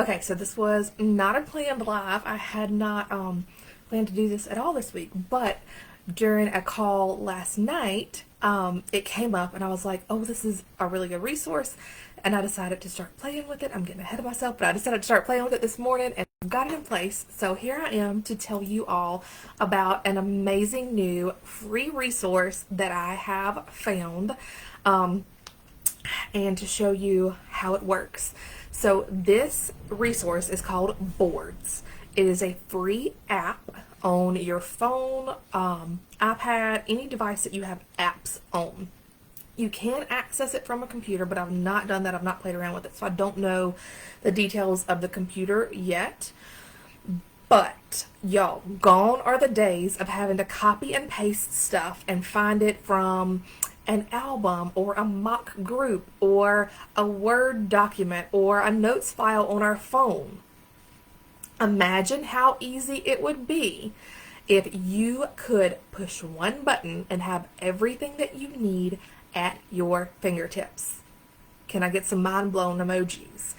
Okay, so this was not a planned live. I had not planned to do this at all this week, but during a call last night, it came up and I was like, oh, this is a really good resource. And I decided to start playing with it. I'm getting ahead of myself, but I decided to start playing with it this morning and got it in place. So here I am to tell you all about an amazing new free resource that I have found. And to show you how it works. So this resource is called Boards. It is a free app on your phone, iPad, any device that you have apps on. You can access it from a computer, but I've not done that. I've not played around with it, so I don't know the details of the computer yet. But y'all, gone are the days of having to copy and paste stuff and find it from an album or a mock group or a Word document or a notes file on our phone. Imagine how easy it would be if you could push one button and have everything that you need at your fingertips. Can I get some mind-blown emojis?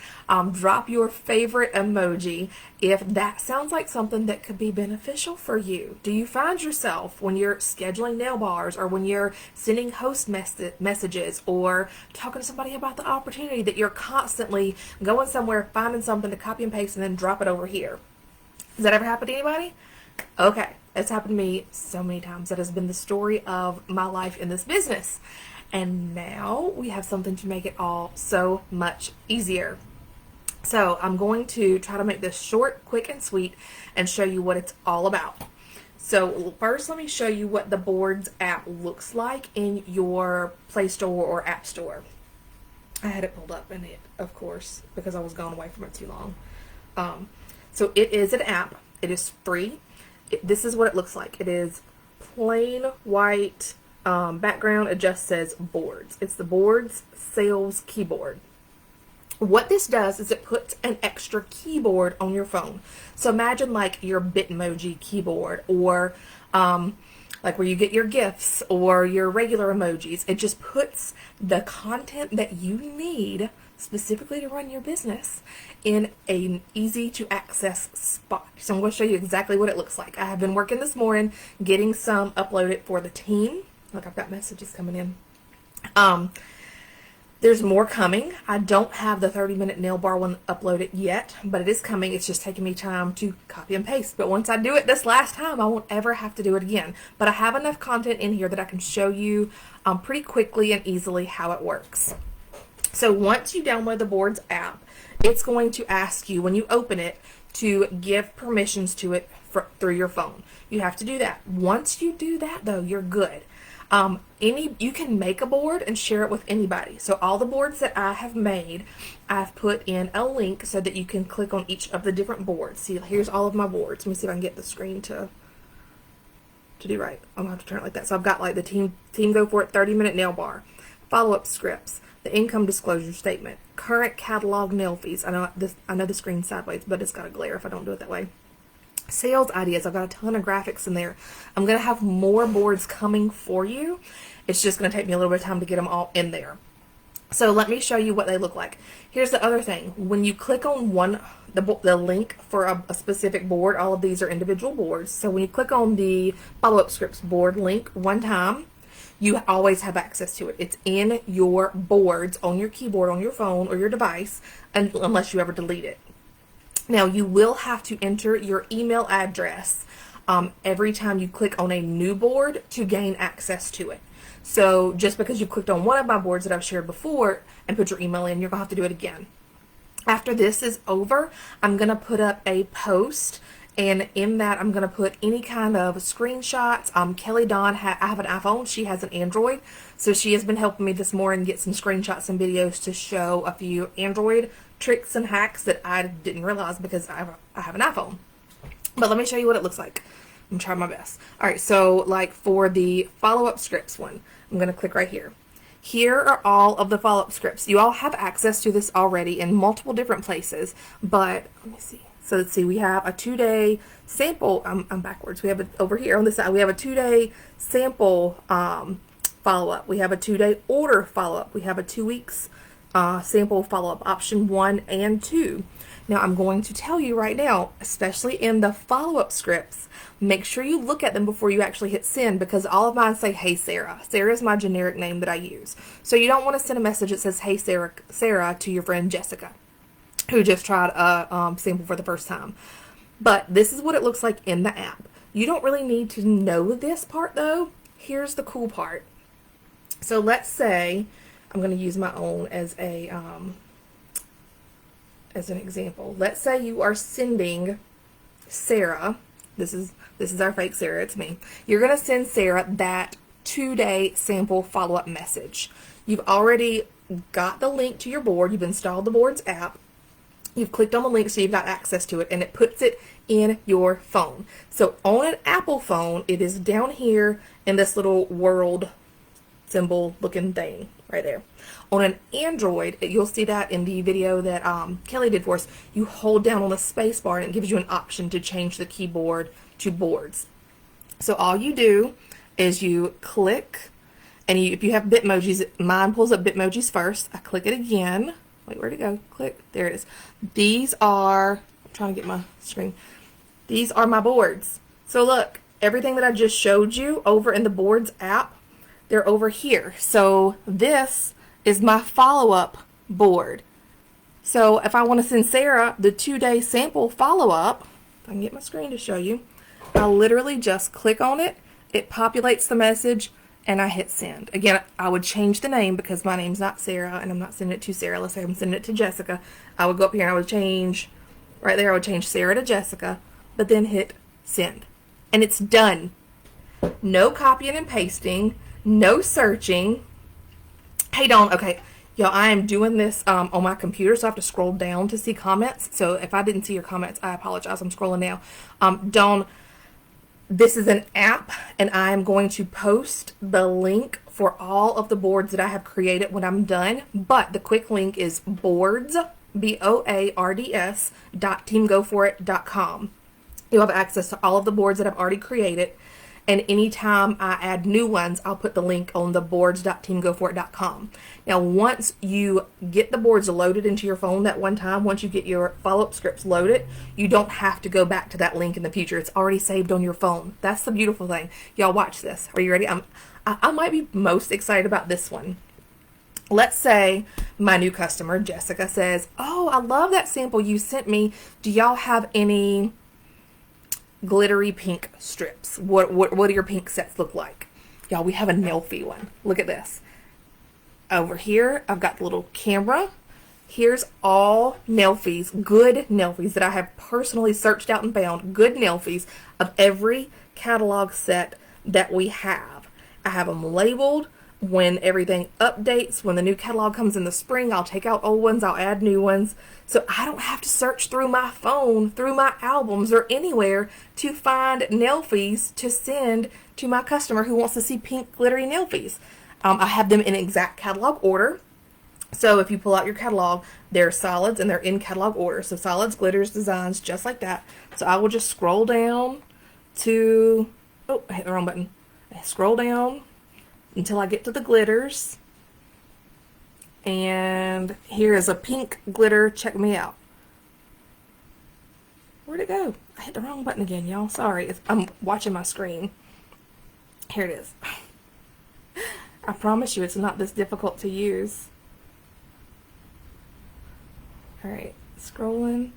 Drop your favorite emoji if that sounds like something that could be beneficial for you. Do you find yourself when you're scheduling nail bars or when you're sending host messages or talking to somebody about the opportunity that you're constantly going somewhere, finding something to copy and paste and then drop it over here? Has that ever happened to anybody? Okay, it's happened to me so many times. That has been the story of my life in this business. And now we have something to make it all so much easier. So I'm going to try to make this short, quick, and sweet and show you what it's all about. So first, let me show you what the Boards app looks like in your Play Store or App Store. I had it pulled up in it, of course, because I was gone away from it too long. So it is an app. It is free. This is what it looks like. It is plain white background. It just says Boards. It's the Boards Sales Keyboard. What this does is it puts an extra keyboard on your phone. So imagine like your Bitmoji keyboard or like where you get your GIFs or your regular emojis. It just puts the content that you need specifically to run your business in an easy to access spot. So I'm going to show you exactly what it looks like. I have been working this morning getting some uploaded for the team. Look, I've got messages coming in. There's more coming. I don't have the 30-minute nail bar one uploaded yet, but it is coming. It's just taking me time to copy and paste. But once I do it this last time, I won't ever have to do it again. But I have enough content in here that I can show you pretty quickly and easily how it works. So once you download the Boards app, it's going to ask you when you open it to give permissions to it through your phone. You have to do that. Once you do that, though, you're good. You can make a board and share it with anybody. So all the boards that I have made, I've put in a link so that you can click on each of the different boards. See, here's all of my boards. Let me see if I can get the screen to do right. I'm gonna have to turn it like that. So I've got like the team go for it 30-minute nail bar, follow-up scripts, the income disclosure statement, current catalog nail fees. I know the screen's sideways, but it's got a glare if I don't do it that way. Sales ideas. I've got a ton of graphics in there. I'm going to have more boards coming for you. It's just going to take me a little bit of time to get them all in there. So let me show you what they look like. Here's the other thing. When you click on the link for a specific board, all of these are individual boards. So when you click on the follow-up scripts board link one time, you always have access to it. It's in your boards on your keyboard, on your phone, or your device, unless you ever delete it. Now, you will have to enter your email address every time you click on a new board to gain access to it. So just because you clicked on one of my boards that I've shared before and put your email in, you're going to have to do it again. After this is over, I'm going to put up a post, and in that I'm going to put any kind of screenshots. Kelly Dawn, I have an iPhone. She has an Android. So she has been helping me this morning get some screenshots and videos to show a few Android tricks and hacks that I didn't realize because I have an iPhone. But let me show you what it looks like. I'm trying my best. Alright, so like for the follow-up scripts one, I'm going to click right here. Here are all of the follow-up scripts. You all have access to this already in multiple different places, but let me see. So let's see, we have a 2-day sample. I'm backwards. We have it over here on this side. We have a 2-day sample follow-up. We have a 2-day order follow-up. We have a 2 weeks sample follow-up, option 1 and 2. Now I'm going to tell you right now, especially in the follow-up scripts, make sure you look at them before you actually hit send, because all of mine say, "Hey Sarah." Sarah is my generic name that I use. So you don't want to send a message that says, "Hey Sarah" to your friend Jessica, who just tried a sample for the first time. But this is what it looks like in the app. You don't really need to know this part though. Here's the cool part. So let's say, I'm going to use my own as an example. Let's say you are sending Sarah, this is our fake Sarah, it's me. You're going to send Sarah that 2-day sample follow-up message. You've already got the link to your board. You've installed the board's app. You've clicked on the link, so you've got access to it, and it puts it in your phone. So on an Apple phone, it is down here in this little world symbol looking thing right there. On an Android, you'll see that in the video that Kelly did for us. You hold down on the space bar and it gives you an option to change the keyboard to boards. So all you do is you click, and if you have Bitmojis, mine pulls up Bitmojis first. I click it again. Wait, where'd it go? Click. There it is. These are, I'm trying to get my screen. These are my boards. So look, everything that I just showed you over in the boards app, they're over here. So this is my follow-up board. So if I want to send Sarah the 2-day sample follow-up, if I can get my screen to show you, I literally just click on it. It populates the message, and I hit send. Again, I would change the name because my name's not Sarah, and I'm not sending it to Sarah. Let's say I'm sending it to Jessica. I would go up here and I would change, right there, I would change Sarah to Jessica, but then hit send. And it's done. No copying and pasting, no searching. Hey, Dawn, okay, y'all, I am doing this on my computer, so I have to scroll down to see comments. So if I didn't see your comments, I apologize. I'm scrolling now. Dawn, this is an app, and I am going to post the link for all of the boards that I have created when I'm done. But the quick link is boards, boards.teamgoforit.com. You'll have access to all of the boards that I've already created. And anytime I add new ones, I'll put the link on the boards.teamgoforit.com. Now, once you get the boards loaded into your phone that one time, once you get your follow-up scripts loaded, you don't have to go back to that link in the future. It's already saved on your phone. That's the beautiful thing. Y'all watch this. Are you ready? I might be most excited about this one. Let's say my new customer, Jessica, says, "Oh, I love that sample you sent me. Do y'all have any glittery pink strips? What do your pink sets look like?" Y'all, we have a Nelfie one. Look at this. Over here, I've got the little camera. Here's all Nelfies, good Nelfies that I have personally searched out and found, good Nelfies of every catalog set that we have. I have them labeled. When everything updates, when the new catalog comes in the spring, I'll take out old ones, I'll add new ones. So I don't have to search through my phone, through my albums, or anywhere to find Nelfies to send to my customer who wants to see pink glittery Nelfies. I have them in exact catalog order. So if you pull out your catalog, they're solids and they're in catalog order. So solids, glitters, designs, just like that. So I will just scroll down to, oh, I hit the wrong button. Scroll down until I get to the glitters. And here is a pink glitter. Check me out. Where'd it go? I hit the wrong button again, y'all. Sorry. I'm watching my screen. Here it is. I promise you it's not this difficult to use. Alright, scrolling.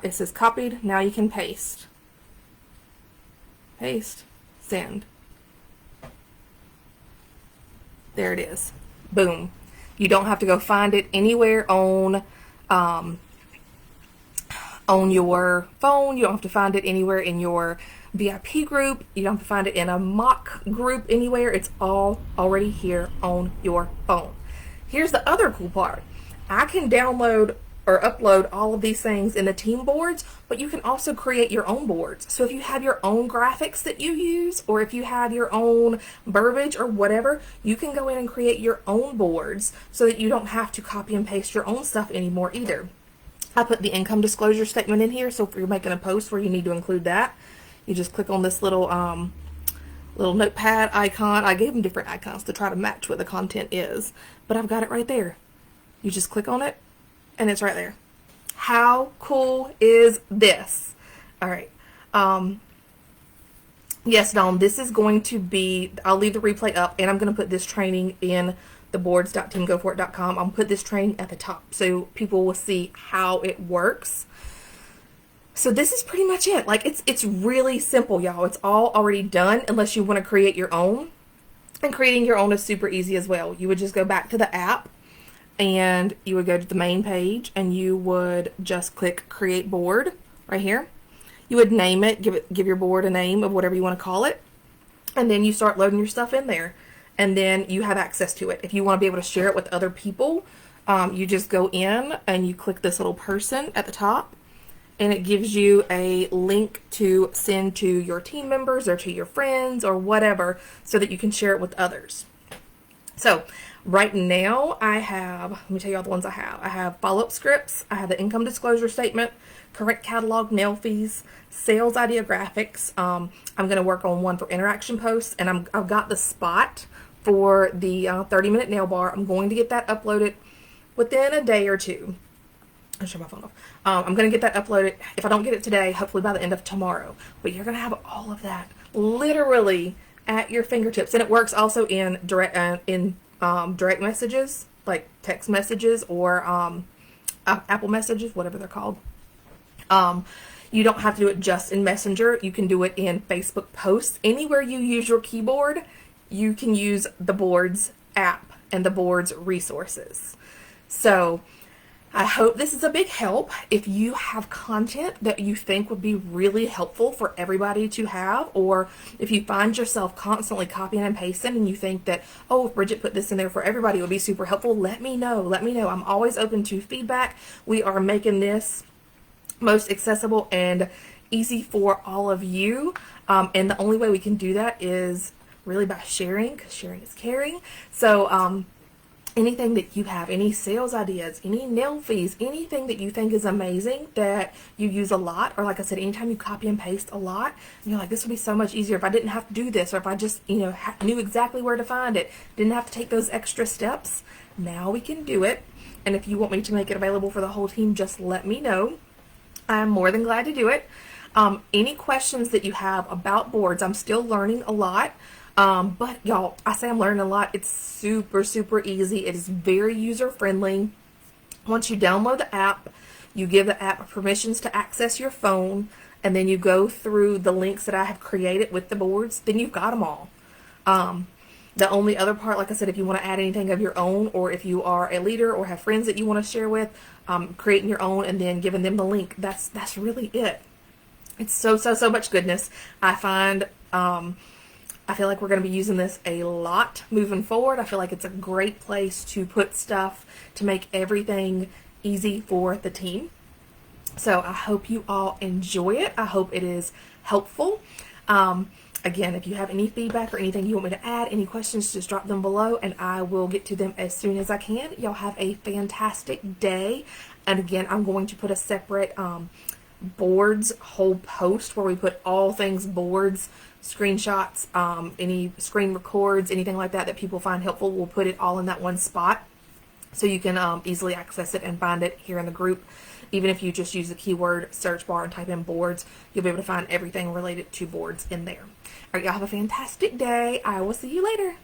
It says copied. Now you can paste. Paste. Send. There it is. Boom. You don't have to go find it anywhere on your phone. You don't have to find it anywhere in your VIP group. You don't have to find it in a mock group anywhere. It's all already here on your phone. Here's the other cool part. I can download or upload all of these things in the team boards, but you can also create your own boards. So if you have your own graphics that you use, or if you have your own verbiage or whatever, you can go in and create your own boards so that you don't have to copy and paste your own stuff anymore either. I put the income disclosure statement in here, so if you're making a post where you need to include that, you just click on this little little notepad icon. I gave them different icons to try to match what the content is, but I've got it right there. You just click on it, and it's right there. How cool is this? All right. Yes, Dawn, this is going to be, I'll leave the replay up, and I'm going to put this training in the boards.teamgoforit.com. I'll put this training at the top so people will see how it works. So this is pretty much it. Like, it's really simple, y'all. It's all already done unless you want to create your own. And creating your own is super easy as well. You would just go back to the app, and you would go to the main page, and you would just click create board right here. You would name it, give your board a name of whatever you want to call it, and then you start loading your stuff in there, and then you have access to it. If you want to be able to share it with other people, you just go in and you click this little person at the top, and it gives you a link to send to your team members or to your friends or whatever, so that you can share it with others. So right now I have, let me tell you all the ones I have. I have follow-up scripts, I have the income disclosure statement, current catalog nail fees, sales idea graphics. I'm going to work on one for interaction posts, and I've got the spot for the 30-minute nail bar. I'm going to get that uploaded within a day or two. I'll shut my phone off. I'm going to get that uploaded. If I don't get it today, hopefully by the end of tomorrow. But you're going to have all of that literally at your fingertips, and it works also in direct messages, like text messages or Apple messages, whatever they're called. You don't have to do it just in Messenger. You can do it in Facebook posts. Anywhere you use your keyboard, you can use the Boards app and the Boards resources. So I hope this is a big help. If you have content that you think would be really helpful for everybody to have, or if you find yourself constantly copying and pasting and you think that, oh, if Bridget put this in there for everybody, it would be super helpful, let me know. Let me know. I'm always open to feedback. We are making this most accessible and easy for all of you. And the only way we can do that is really by sharing, because sharing is caring. So, anything that you have, any sales ideas, any nail fees, anything that you think is amazing that you use a lot, or like I said, anytime you copy and paste a lot, and you're like, this would be so much easier if I didn't have to do this, or if I just, knew exactly where to find it, didn't have to take those extra steps. Now we can do it. And if you want me to make it available for the whole team, just let me know. I'm more than glad to do it. Any questions that you have about boards, I'm still learning a lot. But y'all, I say I'm learning a lot. It's super, super easy. It is very user friendly. Once you download the app, you give the app permissions to access your phone, and then you go through the links that I have created with the boards, then you've got them all. The only other part, like I said, if you want to add anything of your own, or if you are a leader or have friends that you want to share with, creating your own and then giving them the link, that's really it. It's so much goodness. I find, I feel like we're going to be using this a lot moving forward. I feel like it's a great place to put stuff to make everything easy for the team. So I hope you all enjoy it. I hope it is helpful. Again, if you have any feedback or anything you want me to add, any questions, just drop them below and I will get to them as soon as I can. Y'all have a fantastic day. And again, I'm going to put a separate boards whole post where we put all things boards, screenshots, any screen records, anything like that that people find helpful. We'll put it all in that one spot so you can easily access it and find it here in the group. Even if you just use the keyword search bar and type in boards, you'll be able to find everything related to boards in there. All right, y'all have a fantastic day. I will see you later.